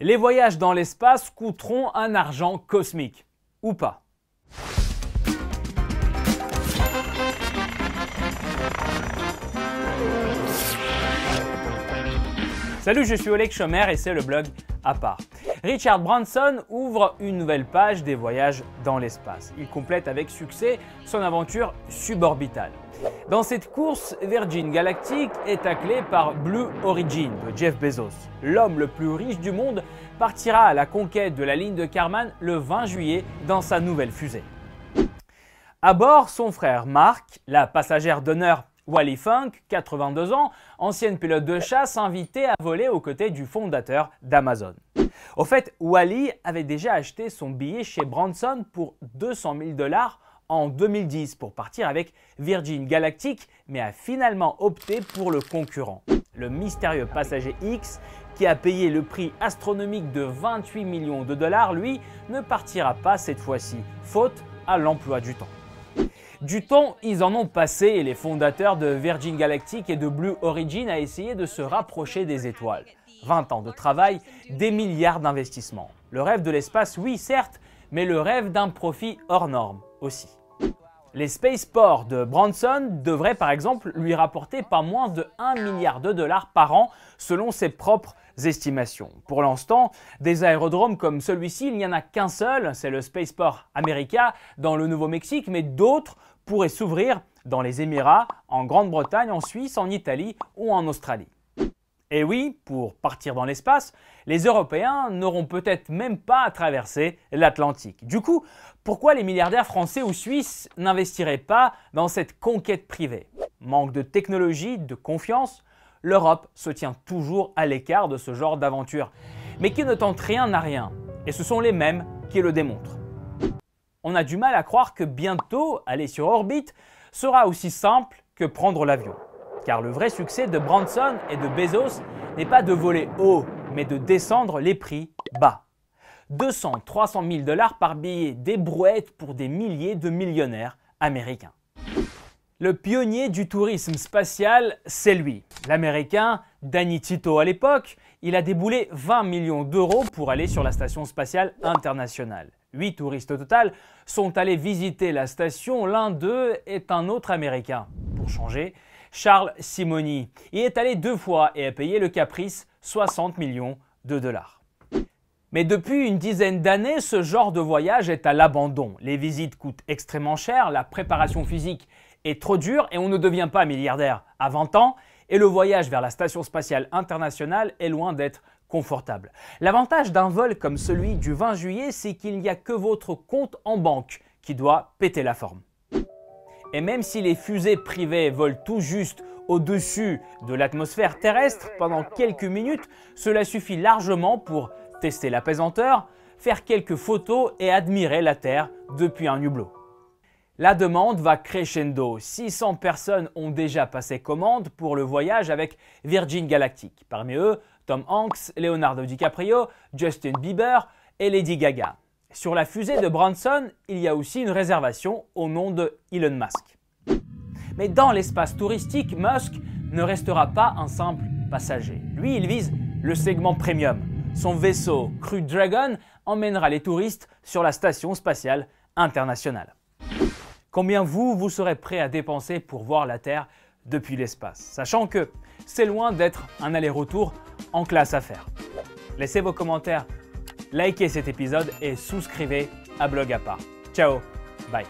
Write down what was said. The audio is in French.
Les voyages dans l'espace coûteront un argent cosmique. Ou pas. Salut, je suis Oleg Schomer et c'est le blog à part. Richard Branson ouvre une nouvelle page des voyages dans l'espace. Il complète avec succès son aventure suborbitale. Dans cette course, Virgin Galactic est taclé par Blue Origin de Jeff Bezos. L'homme le plus riche du monde partira à la conquête de la ligne de Kármán le 20 juillet dans sa nouvelle fusée. À bord, son frère Mark, la passagère d'honneur Wally Funk, 82 ans, ancienne pilote de chasse, invitée à voler aux côtés du fondateur d'Amazon. Au fait, Wally avait déjà acheté son billet chez Branson pour 200 000 $ en 2010 pour partir avec Virgin Galactic, mais a finalement opté pour le concurrent, le mystérieux passager X, qui a payé le prix astronomique de 28 millions de $, lui, ne partira pas cette fois-ci, faute à l'emploi du temps. Du temps, ils en ont passé et les fondateurs de Virgin Galactic et de Blue Origin a essayé de se rapprocher des étoiles. 20 ans de travail, des milliards d'investissements. Le rêve de l'espace, oui certes, mais le rêve d'un profit hors norme aussi. Les spaceports de Branson devraient par exemple lui rapporter pas moins de 1 milliard de $ par an selon ses propres estimations. Pour l'instant, des aérodromes comme celui-ci, il n'y en a qu'un seul, c'est le Spaceport America dans le Nouveau-Mexique, mais d'autres pourraient s'ouvrir dans les Émirats, en Grande-Bretagne, en Suisse, en Italie ou en Australie. Et oui, pour partir dans l'espace, les Européens n'auront peut-être même pas à traverser l'Atlantique. Du coup, pourquoi les milliardaires français ou suisses n'investiraient pas dans cette conquête privée? Manque de technologie, de confiance? L'Europe se tient toujours à l'écart de ce genre d'aventure, mais qui ne tentent rien à rien. Et ce sont les mêmes qui le démontrent. On a du mal à croire que bientôt, aller sur orbite sera aussi simple que prendre l'avion. Car le vrai succès de Branson et de Bezos n'est pas de voler haut, mais de descendre les prix bas. 200-300 000 $ par billet, des brouettes pour des milliers de millionnaires américains. Le pionnier du tourisme spatial, c'est lui, l'américain Danny Tito à l'époque. Il a déboulé 20 millions € pour aller sur la station spatiale internationale. 8 touristes au total sont allés visiter la station, l'un d'eux est un autre américain. Pour changer, Charles Simonyi y est allé 2 fois et a payé le caprice 60 millions de $. Mais depuis une dizaine d'années, ce genre de voyage est à l'abandon. Les visites coûtent extrêmement cher, la préparation physique est trop dure et on ne devient pas milliardaire à 20 ans et le voyage vers la station spatiale internationale est loin d'être confortable. L'avantage d'un vol comme celui du 20 juillet, c'est qu'il n'y a que votre compte en banque qui doit péter la forme. Et même si les fusées privées volent tout juste au-dessus de l'atmosphère terrestre pendant quelques minutes, cela suffit largement pour tester la pesanteur, faire quelques photos et admirer la Terre depuis un hublot. La demande va crescendo. 600 personnes ont déjà passé commande pour le voyage avec Virgin Galactic. Parmi eux, Tom Hanks, Leonardo DiCaprio, Justin Bieber et Lady Gaga. Sur la fusée de Branson, il y a aussi une réservation au nom de Elon Musk. Mais dans l'espace touristique, Musk ne restera pas un simple passager. Lui, il vise le segment premium. Son vaisseau Crew Dragon emmènera les touristes sur la station spatiale internationale. Combien vous serez prêt à dépenser pour voir la Terre depuis l'espace, sachant que c'est loin d'être un aller-retour en classe affaires. Laissez vos commentaires, likez cet épisode et souscrivez à Blog à part. Ciao, bye.